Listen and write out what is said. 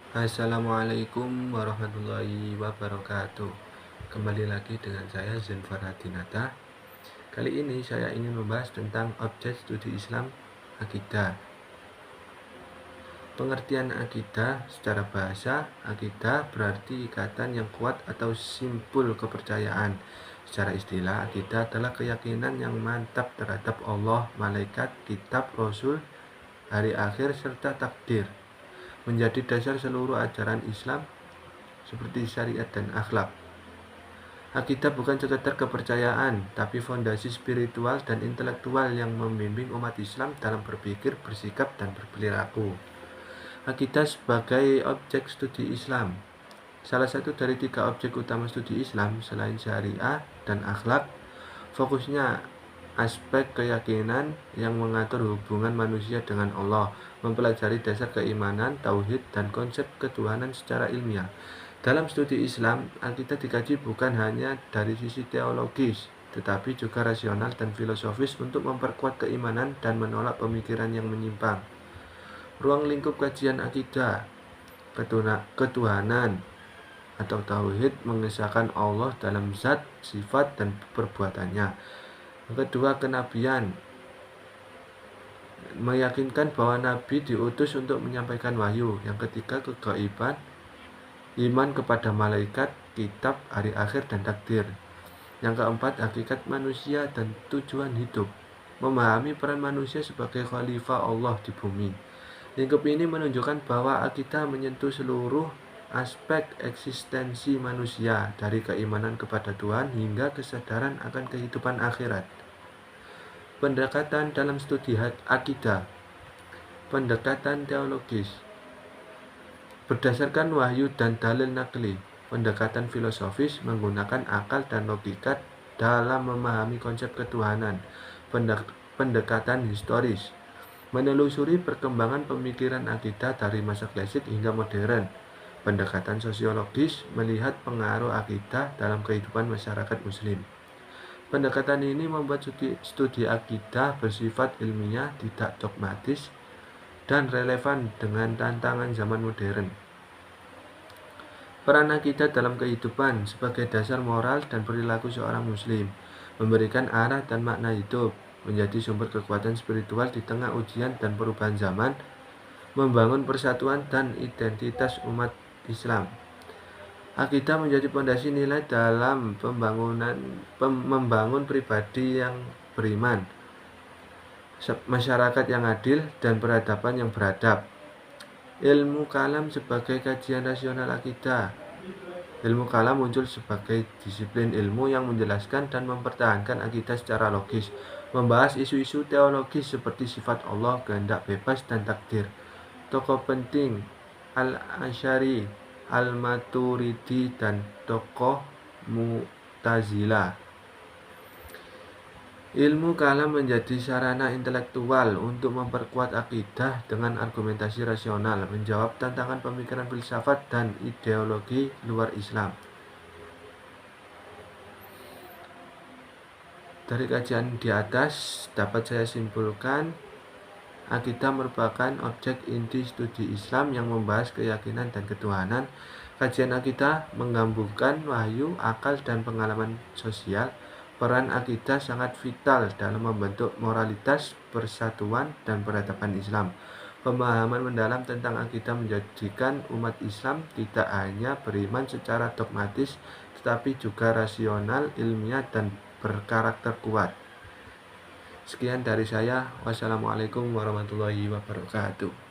Assalamualaikum warahmatullahi wabarakatuh. Kembali lagi dengan saya Zain Farhadinata. Kali ini saya ingin membahas tentang objek studi Islam, akidah. Pengertian akidah secara bahasa, akidah berarti ikatan yang kuat atau simpul kepercayaan. Secara istilah, akidah adalah keyakinan yang mantap terhadap Allah, malaikat, kitab, rasul, hari akhir, serta takdir. Menjadi dasar seluruh ajaran Islam seperti syariat dan akhlak. Akidah bukan sekedar kepercayaan, tapi fondasi spiritual dan intelektual yang membimbing umat Islam dalam berpikir, bersikap, dan berperilaku. Akidah sebagai objek studi Islam. Salah satu dari 3 objek utama studi Islam selain syariah dan akhlak, fokusnya aspek keyakinan yang mengatur hubungan manusia dengan Allah, mempelajari dasar keimanan, tauhid, dan konsep ketuhanan secara ilmiah. Dalam studi Islam, akidah dikaji bukan hanya dari sisi teologis, tetapi juga rasional dan filosofis untuk memperkuat keimanan dan menolak pemikiran yang menyimpang. Ruang lingkup kajian akidah, ketuhanan atau tauhid mengesahkan Allah dalam zat, sifat, dan perbuatannya. Kedua, kenabian, meyakinkan bahwa Nabi diutus untuk menyampaikan wahyu. Yang ketiga, kegaiban, iman kepada malaikat, kitab, hari akhir, dan takdir. Yang keempat, hakikat manusia dan tujuan hidup, memahami peran manusia sebagai khalifah Allah di bumi. Lingkup ini menunjukkan bahwa akidah menyentuh seluruh aspek eksistensi manusia, dari keimanan kepada Tuhan hingga kesadaran akan kehidupan akhirat. Pendekatan dalam studi akidah. Pendekatan teologis berdasarkan wahyu dan dalil nakli. Pendekatan filosofis menggunakan akal dan logika dalam memahami konsep ketuhanan. Pendekatan historis menelusuri perkembangan pemikiran akidah dari masa klasik hingga modern. Pendekatan sosiologis melihat pengaruh akidah dalam kehidupan masyarakat muslim. Pendekatan ini membuat studi akidah bersifat ilmiah, tidak dogmatis, dan relevan dengan tantangan zaman modern. Peran akidah dalam kehidupan sebagai dasar moral dan perilaku seorang muslim, memberikan arah dan makna hidup, menjadi sumber kekuatan spiritual di tengah ujian dan perubahan zaman, membangun persatuan dan identitas umat Islam. Akidah menjadi pondasi nilai dalam membangun pribadi yang beriman, masyarakat yang adil, dan peradaban yang beradab. Ilmu kalam sebagai kajian rasional akidah. Ilmu kalam muncul sebagai disiplin ilmu yang menjelaskan dan mempertahankan akidah secara logis, membahas isu-isu teologis seperti sifat Allah, kehendak bebas, dan takdir. Tokoh penting Al-Asy'ari, Al-Maturidi, dan tokoh Mu'tazilah. Ilmu kalam menjadi sarana intelektual untuk memperkuat akidah dengan argumentasi rasional, menjawab tantangan pemikiran filsafat dan ideologi luar Islam. Dari kajian di atas dapat saya simpulkan, akidah merupakan objek inti studi Islam yang membahas keyakinan dan ketuhanan. Kajian akidah menggabungkan wahyu, akal, dan pengalaman sosial. Peran akidah sangat vital dalam membentuk moralitas, persatuan, dan peradaban Islam. Pemahaman mendalam tentang akidah menjadikan umat Islam tidak hanya beriman secara dogmatis, tetapi juga rasional, ilmiah, dan berkarakter kuat. Sekian dari saya. Wassalamualaikum warahmatullahi wabarakatuh.